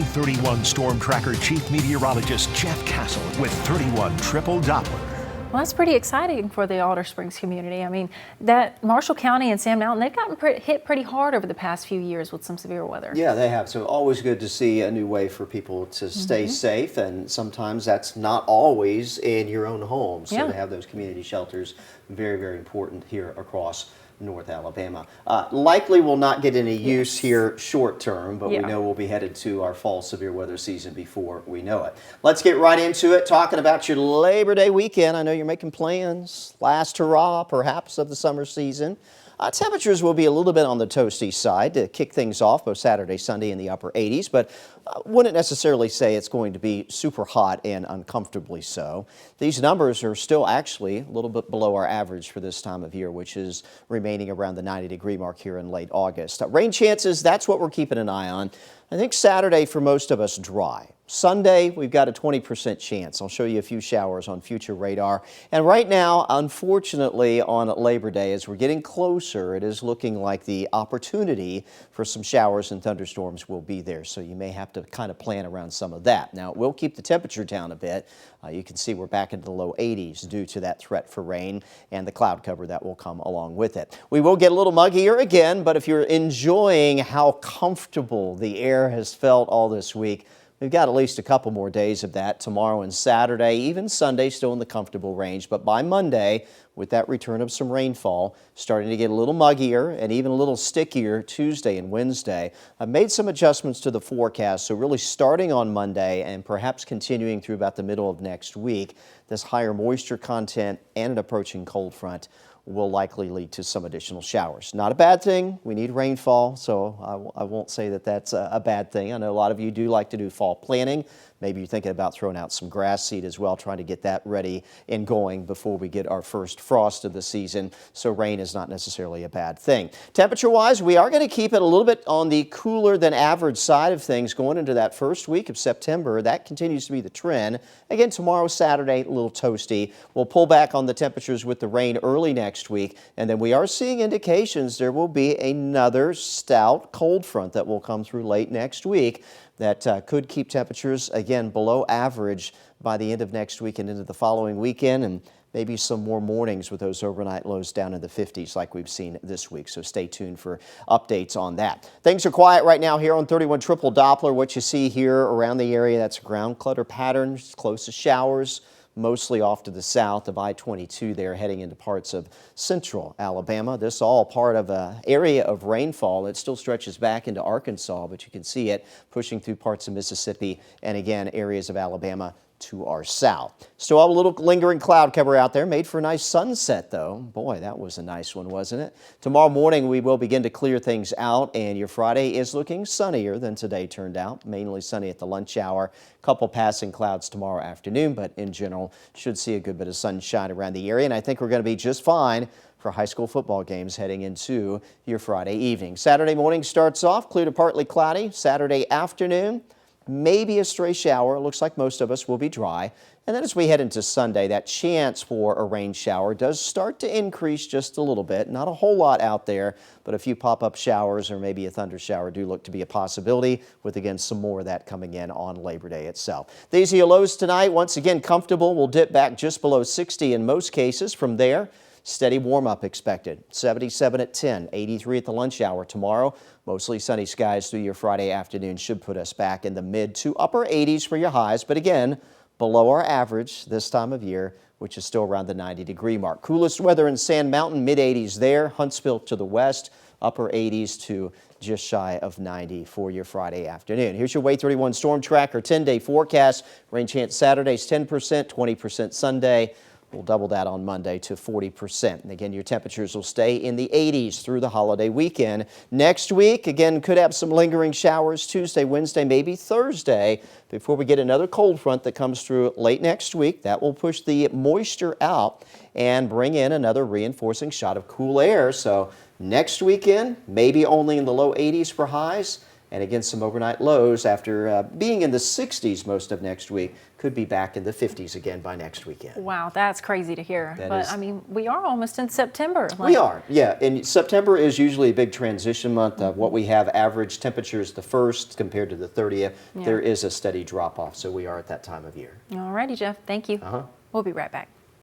31 Storm Tracker Chief Meteorologist Jeff Castle with 31 Triple Doppler. Well, that's pretty exciting for the Alder Springs community. I mean, that Marshall County and Sand Mountain, they've gotten hit pretty hard over the past few years with some severe weather. Yeah, they have. So always good to see a new way for people to stay safe, and sometimes that's not always in your own home. So to have those community shelters, very, very important here across North Alabama. Likely will not get any use here short term, but we know we'll be headed to our fall severe weather season before we know it. Let's get right into it, talking about your Labor Day weekend. I know you're making plans, last hurrah perhaps of the summer season. Temperatures will be a little bit on the toasty side to kick things off both Saturday, Sunday in the upper 80s, but wouldn't necessarily say it's going to be super hot and uncomfortably so. These numbers are still actually a little bit below our average for this time of year, which is remaining around the 90-degree mark here in late August. Rain chances, that's what we're keeping an eye on. I think Saturday for most of us dry. Sunday, we've got a 20% chance. I'll show you a few showers on future radar. And right now, unfortunately, on Labor Day, as we're getting closer, it is looking like the opportunity for some showers and thunderstorms will be there. So you may have to kind of plan around some of that. Now, it will keep the temperature down a bit. You can see we're back into the low 80s due to that threat for rain and the cloud cover that will come along with it. We will get a little muggier again, but if you're enjoying how comfortable the air has felt all this week, we've got at least a couple more days of that tomorrow and Saturday, even Sunday still in the comfortable range. But by Monday, with that return of some rainfall, starting to get a little muggier and even a little stickier Tuesday and Wednesday. I've made some adjustments to the forecast, so really starting on Monday and perhaps continuing through about the middle of next week, this higher moisture content and an approaching cold front will likely lead to some additional showers. Not a bad thing. We need rainfall, so I won't say that that's a bad thing. I know a lot of you do like to do fall planting. Maybe you're thinking about throwing out some grass seed as well, trying to get that ready and going before we get our first frost of the season. So rain is not necessarily a bad thing. Temperature-wise, we are going to keep it a little bit on the cooler than average side of things going into that first week of September. That continues to be the trend. Again, tomorrow, Saturday, a little toasty. We'll pull back on the temperatures with the rain early next week. And then we are seeing indications there will be another stout cold front that will come through late next week that could keep temperatures, again, below average by the end of next week and into the following weekend, and maybe some more mornings with those overnight lows down in the 50s like we've seen this week. So stay tuned for updates on that. Things are quiet right now here on 31 Triple Doppler. What you see here around the area, that's ground clutter patterns, close to showers, mostly off to the south of I-22 there, heading into parts of central Alabama. This all part of an area of rainfall. It still stretches back into Arkansas, but you can see it pushing through parts of Mississippi and, again, areas of Alabama to our south. Still have a little lingering cloud cover out there. Made for a nice sunset, though. Boy, that was a nice one, wasn't it? Tomorrow morning, we will begin to clear things out, and your Friday is looking sunnier than today turned out. Mainly sunny at the lunch hour. Couple passing clouds tomorrow afternoon, but in general, should see a good bit of sunshine around the area, and I think we're going to be just fine for high school football games heading into your Friday evening. Saturday morning starts off clear to partly cloudy. Saturday afternoon, maybe a stray shower. It looks like most of us will be dry. And then as we head into Sunday, that chance for a rain shower does start to increase just a little bit. Not a whole lot out there, but a few pop-up showers or maybe a thunder shower do look to be a possibility, with, again, some more of that coming in on Labor Day itself. These are your lows tonight. Once again, comfortable. We'll dip back just below 60 in most cases. From there, steady warm-up expected. 77 at 10, 83 at the lunch hour tomorrow. Mostly sunny skies through your Friday afternoon should put us back in the mid to upper 80s for your highs, but again, below our average this time of year, which is still around the 90-degree mark. Coolest weather in Sand Mountain, mid-80s there. Huntsville to the west, upper 80s to just shy of 90 for your Friday afternoon. Here's your WAY 31 Storm Tracker 10-day forecast. Rain chance Saturdays 10%, 20% Sunday. We'll double that on Monday to 40%. And again, your temperatures will stay in the 80s through the holiday weekend. Next week, again, could have some lingering showers Tuesday, Wednesday, maybe Thursday, before we get another cold front that comes through late next week. That will push the moisture out and bring in another reinforcing shot of cool air. So next weekend, maybe only in the low 80s for highs. And again, some overnight lows after being in the 60s most of next week, could be back in the 50s again by next weekend. Wow, that's crazy to hear. That But is- I mean, we are almost in September. We are, yeah. And September is usually a big transition month. What we have average temperatures the 1st compared to the 30th. Yeah. There is a steady drop off, so we are at that time of year. All righty, Jeff. Thank you. Uh-huh. We'll be right back.